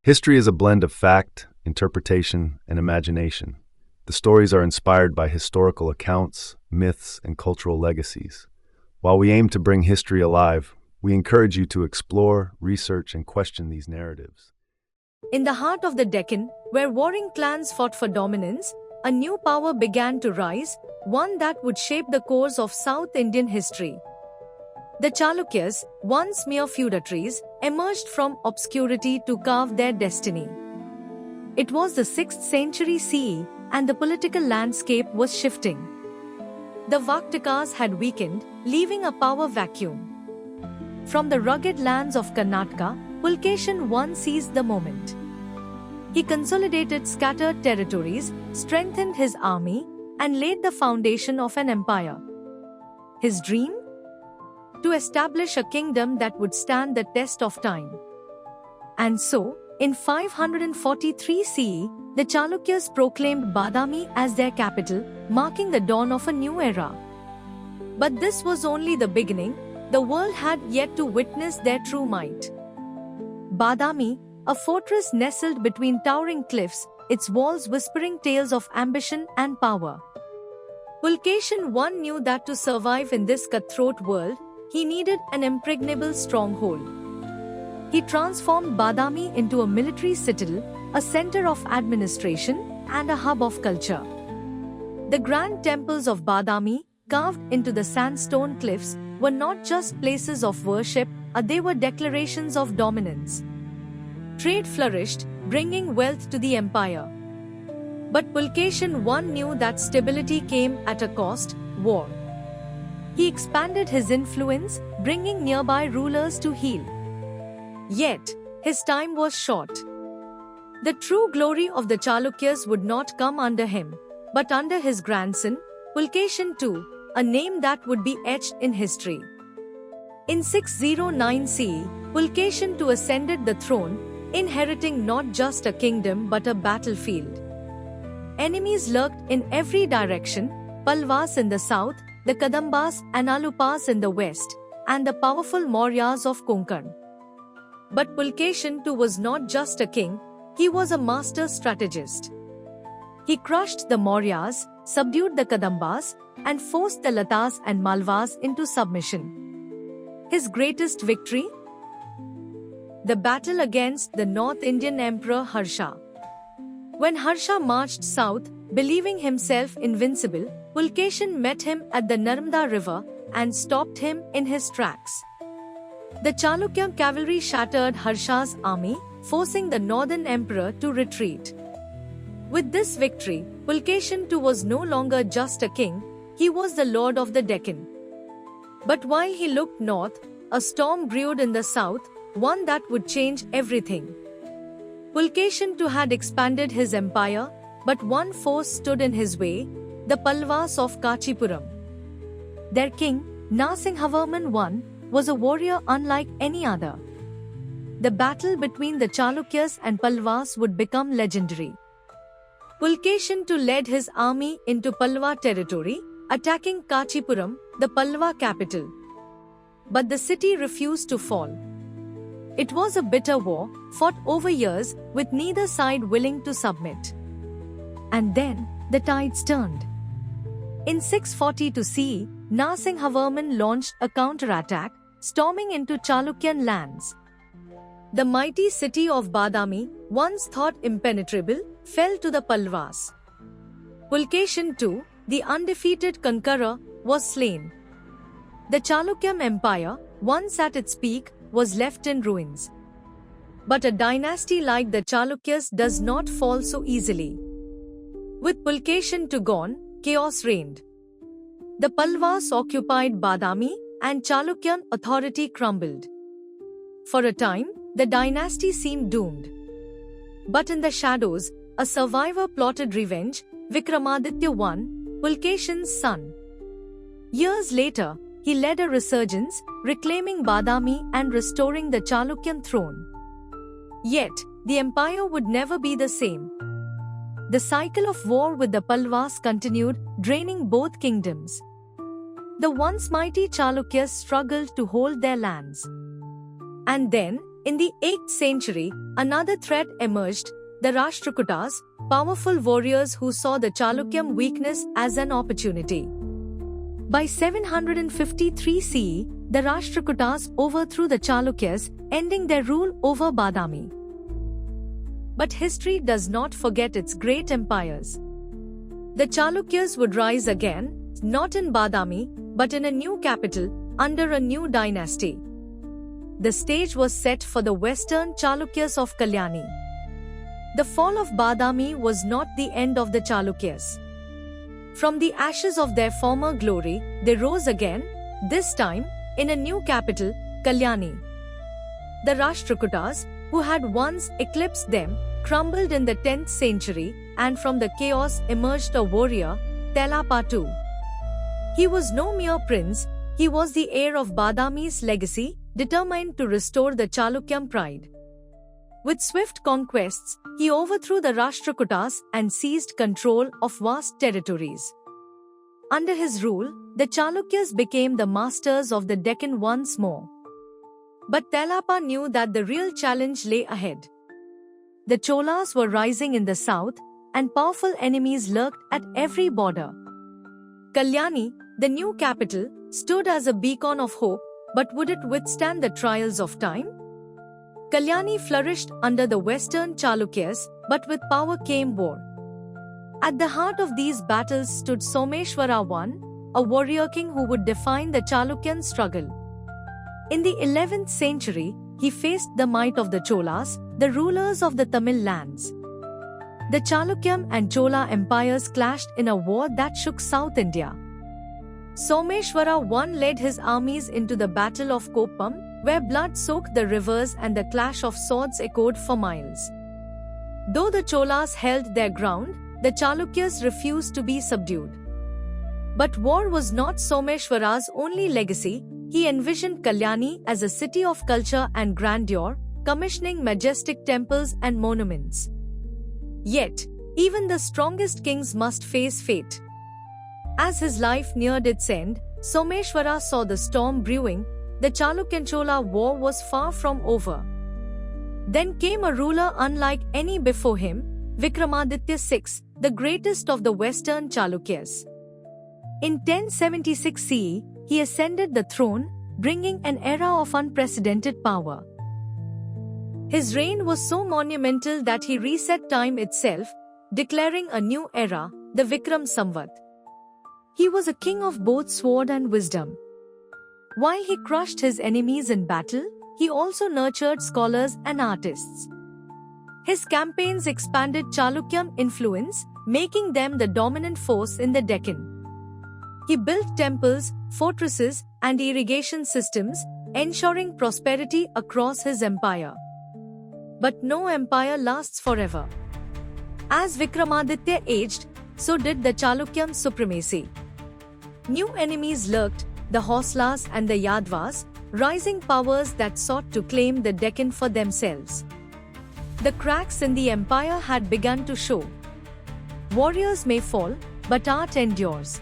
History is a blend of fact, interpretation, and imagination. The stories are inspired by historical accounts, myths, and cultural legacies. While we aim to bring history alive, we encourage you to explore, research, and question these narratives. In the heart of the Deccan, where warring clans fought for dominance, a new power began to rise, one that would shape the course of South Indian history. The Chalukyas, once mere feudatories, emerged from obscurity to carve their destiny. It was the 6th century CE, and the political landscape was shifting. The Vaktikas had weakened, leaving a power vacuum. From the rugged lands of Karnataka, Pulkeshin I seized the moment. He consolidated scattered territories, strengthened his army, and laid the foundation of an empire. His dream? To establish a kingdom that would stand the test of time. And so, in 543 CE, the Chalukyas proclaimed Badami as their capital, marking the dawn of a new era. But this was only the beginning. The world had yet to witness their true might. Badami, a fortress nestled between towering cliffs, its walls whispering tales of ambition and power. Pulkeshin I knew that to survive in this cutthroat world, he needed an impregnable stronghold. He transformed Badami into a military citadel, a center of administration, and a hub of culture. The grand temples of Badami, carved into the sandstone cliffs, were not just places of worship, they were declarations of dominance. Trade flourished, bringing wealth to the empire. But Pulkeshin I knew that stability came at a cost: war. He expanded his influence, bringing nearby rulers to heel. Yet, his time was short. The true glory of the Chalukyas would not come under him, but under his grandson, Pulkeshin II, a name that would be etched in history. In 609 CE, Pulkeshin II ascended the throne, inheriting not just a kingdom but a battlefield. Enemies lurked in every direction: Palwas in the south, the Kadambas and Alupas in the west, and the powerful Mauryas of Konkan. But Pulkeshin II was not just a king, he was a master strategist. He crushed the Mauryas, subdued the Kadambas, and forced the Latas and Malwas into submission. His greatest victory? The battle against the North Indian Emperor Harsha. When Harsha marched south, believing himself invincible, Pulkeshin met him at the Narmada River and stopped him in his tracks. The Chalukya cavalry shattered Harsha's army, forcing the northern emperor to retreat. With this victory, Pulkeshin II was no longer just a king, he was the lord of the Deccan. But while he looked north, a storm brewed in the south, one that would change everything. Pulkeshin II had expanded his empire, but one force stood in his way: the Palwas of Kachipuram. Their king, Narasimhavarman I, was a warrior unlike any other. The battle between the Chalukyas and Palwas would become legendary. Pulkeshin II led his army into Palwa territory, attacking Kachipuram, the Palwa capital. But the city refused to fall. It was a bitter war, fought over years, with neither side willing to submit. And then, the tides turned. In 642 CE, Narasimhavarman launched a counterattack, storming into Chalukyan lands. The mighty city of Badami, once thought impenetrable, fell to the Palwas. Pulkeshin II, the undefeated conqueror, was slain. The Chalukyan Empire, once at its peak, was left in ruins. But a dynasty like the Chalukyas does not fall so easily. With Pulkeshin II gone, chaos reigned. The Palwas occupied Badami, and Chalukyan authority crumbled. For a time, the dynasty seemed doomed. But in the shadows, a survivor plotted revenge: Vikramaditya I, Pulkeshin's son. Years later, he led a resurgence, reclaiming Badami and restoring the Chalukyan throne. Yet, the empire would never be the same. The cycle of war with the Palwas continued, draining both kingdoms. The once mighty Chalukyas struggled to hold their lands. And then, In the 8th century, another threat emerged, the Rashtrakutas, powerful warriors who saw the Chalukyan weakness as an opportunity. By 753 CE, the Rashtrakutas overthrew the Chalukyas, ending their rule over Badami. But history does not forget its great empires. The Chalukyas would rise again, not in Badami, but in a new capital, under a new dynasty. The stage was set for the Western Chalukyas of Kalyani. The fall of Badami was not the end of the Chalukyas. From the ashes of their former glory, they rose again, this time, in a new capital, Kalyani. The Rashtrakutas, who had once eclipsed them, crumbled in the 10th century, and from the chaos emerged a warrior, Telapa II. He was no mere prince, he was the heir of Badami's legacy, determined to restore the Chalukyan pride. With swift conquests, he overthrew the Rashtrakutas and seized control of vast territories. Under his rule, the Chalukyas became the masters of the Deccan once more. But Telapa knew that the real challenge lay ahead. The Cholas were rising in the south, and powerful enemies lurked at every border. Kalyani, the new capital, stood as a beacon of hope, but would it withstand the trials of time? Kalyani flourished under the Western Chalukyas, but with power came war. At the heart of these battles stood Someshwara I, a warrior king who would define the Chalukyan struggle. In the 11th century, he faced the might of the Cholas, the rulers of the Tamil lands. The Chalukyan and Chola empires clashed in a war that shook South India. Someshwara I led his armies into the Battle of Koppam, where blood soaked the rivers and the clash of swords echoed for miles. Though the Cholas held their ground, the Chalukyas refused to be subdued. But war was not Someshwara's only legacy. He envisioned Kalyani as a city of culture and grandeur, commissioning majestic temples and monuments. Yet, even the strongest kings must face fate. As his life neared its end, Someshwara saw the storm brewing. The Chalukyan-Chola war was far from over. Then came a ruler unlike any before him, Vikramaditya VI, the greatest of the Western Chalukyas. In 1076 CE, he ascended the throne, bringing an era of unprecedented power. His reign was so monumental that he reset time itself, declaring a new era, the Vikram Samvat. He was a king of both sword and wisdom. While he crushed his enemies in battle, he also nurtured scholars and artists. His campaigns expanded Chalukyan influence, making them the dominant force in the Deccan. He built temples, fortresses, and irrigation systems, ensuring prosperity across his empire. But no empire lasts forever. As Vikramaditya aged, so did the Chalukyan supremacy. New enemies lurked, the Hoslas and the Yadvas, rising powers that sought to claim the Deccan for themselves. The cracks in the empire had begun to show. Warriors may fall, but art endures.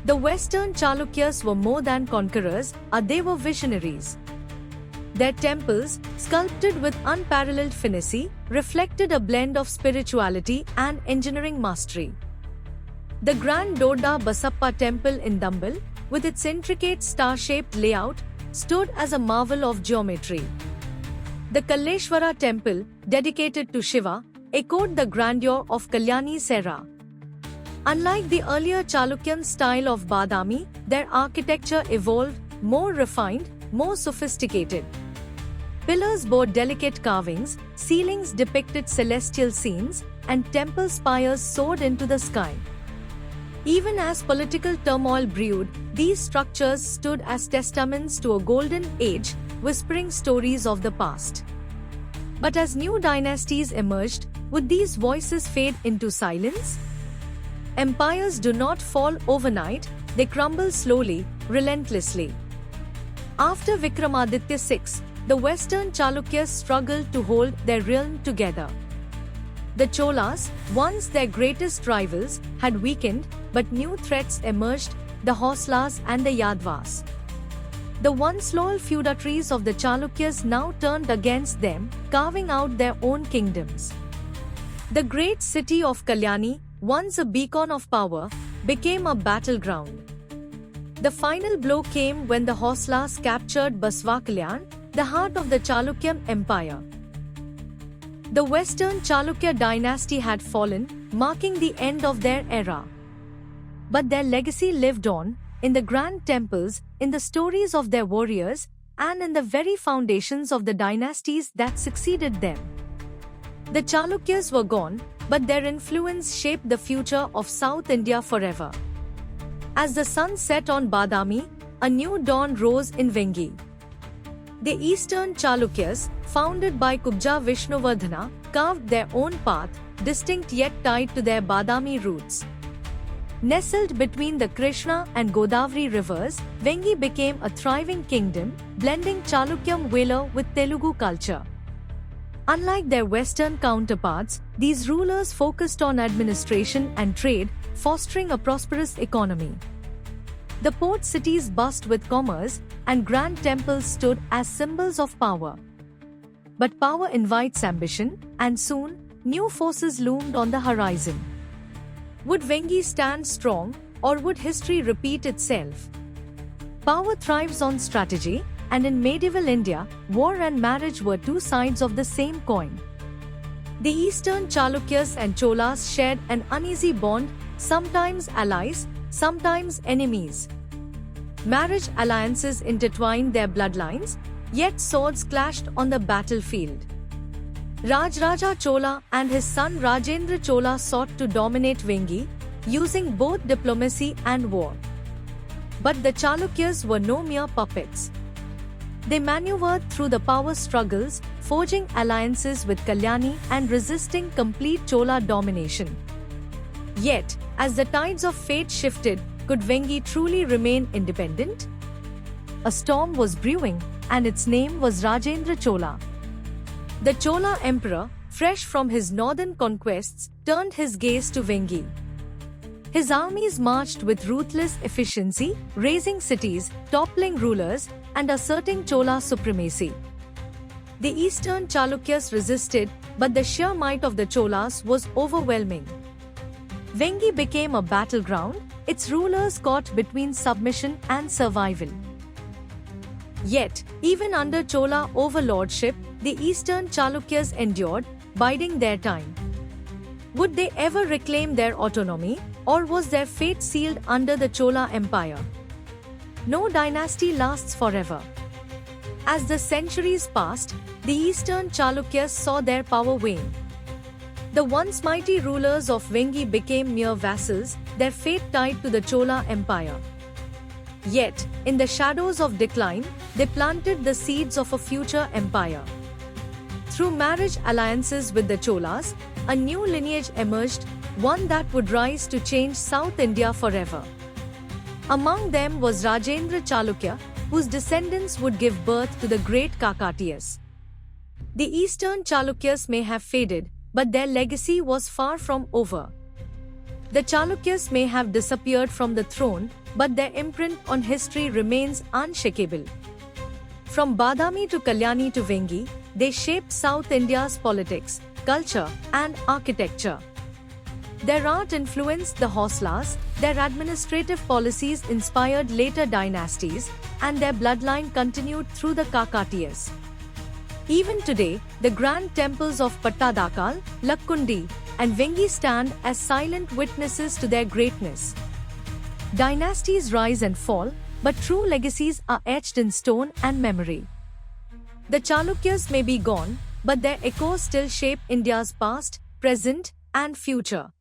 The Western Chalukyas were more than conquerors, they were visionaries. Their temples, sculpted with unparalleled finesse, reflected a blend of spirituality and engineering mastery. The Grand Doda Basappa temple in Dambil, with its intricate star-shaped layout, stood as a marvel of geometry. The Kalleshwara temple, dedicated to Shiva, echoed the grandeur of Kalyani Sera. Unlike the earlier Chalukyan style of Badami, their architecture evolved, more refined, more sophisticated. Pillars bore delicate carvings, ceilings depicted celestial scenes, and temple spires soared into the sky. Even as political turmoil brewed, these structures stood as testaments to a golden age, whispering stories of the past. But as new dynasties emerged, would these voices fade into silence? Empires do not fall overnight, they crumble slowly, relentlessly. After Vikramaditya VI, the Western Chalukyas struggled to hold their realm together. The Cholas, once their greatest rivals, had weakened, but new threats emerged, the Hoslas and the Yadvas. The once loyal feudatories of the Chalukyas now turned against them, carving out their own kingdoms. The great city of Kalyani, once a beacon of power, became a battleground. The final blow came when the Hoslas captured Basvakalyan, the heart of the Chalukyan Empire. The Western Chalukya dynasty had fallen, marking the end of their era. But their legacy lived on, in the grand temples, in the stories of their warriors, and in the very foundations of the dynasties that succeeded them. The Chalukyas were gone, but their influence shaped the future of South India forever. As the sun set on Badami, a new dawn rose in Vengi. The Eastern Chalukyas, founded by Kubja Vishnuvardhana, carved their own path, distinct yet tied to their Badami roots. Nestled between the Krishna and Godavari rivers, Vengi became a thriving kingdom, blending Chalukyam valor with Telugu culture. Unlike their western counterparts, these rulers focused on administration and trade, fostering a prosperous economy. The port cities buzzed with commerce, and grand temples stood as symbols of power. But power invites ambition, and soon, new forces loomed on the horizon. Would Vengi stand strong, or would history repeat itself? Power thrives on strategy, and in medieval India, war and marriage were two sides of the same coin. The Eastern Chalukyas and Cholas shared an uneasy bond, sometimes allies, sometimes enemies. Marriage alliances intertwined their bloodlines, yet swords clashed on the battlefield. Rajaraja Chola and his son Rajendra Chola sought to dominate Vengi, using both diplomacy and war. But the Chalukyas were no mere puppets. They maneuvered through the power struggles, forging alliances with Kalyani and resisting complete Chola domination. Yet, as the tides of fate shifted, could Vengi truly remain independent? A storm was brewing, and its name was Rajendra Chola. The Chola emperor, fresh from his northern conquests, turned his gaze to Vengi. His armies marched with ruthless efficiency, razing cities, toppling rulers, and asserting Chola supremacy. The Eastern Chalukyas resisted, but the sheer might of the Cholas was overwhelming. Vengi became a battleground, its rulers caught between submission and survival. Yet, even under Chola overlordship, the Eastern Chalukyas endured, biding their time. Would they ever reclaim their autonomy, or was their fate sealed under the Chola Empire? No dynasty lasts forever. As the centuries passed, the Eastern Chalukyas saw their power wane. The once mighty rulers of Vengi became mere vassals, their fate tied to the Chola Empire. Yet, in the shadows of decline, they planted the seeds of a future empire. Through marriage alliances with the Cholas, a new lineage emerged, one that would rise to change South India forever. Among them was Rajendra Chalukya, whose descendants would give birth to the great Kakatiyas. The Eastern Chalukyas may have faded, but their legacy was far from over. The Chalukyas may have disappeared from the throne, but their imprint on history remains unshakable. From Badami to Kalyani to Vengi, they shaped South India's politics, culture, and architecture. Their art influenced the Hoslas, their administrative policies inspired later dynasties, and their bloodline continued through the Kakatiyas. Even today, the grand temples of Pattadakal, Lakkundi, and Vengi stand as silent witnesses to their greatness. Dynasties rise and fall, but true legacies are etched in stone and memory. The Chalukyas may be gone, but their echoes still shape India's past, present, and future.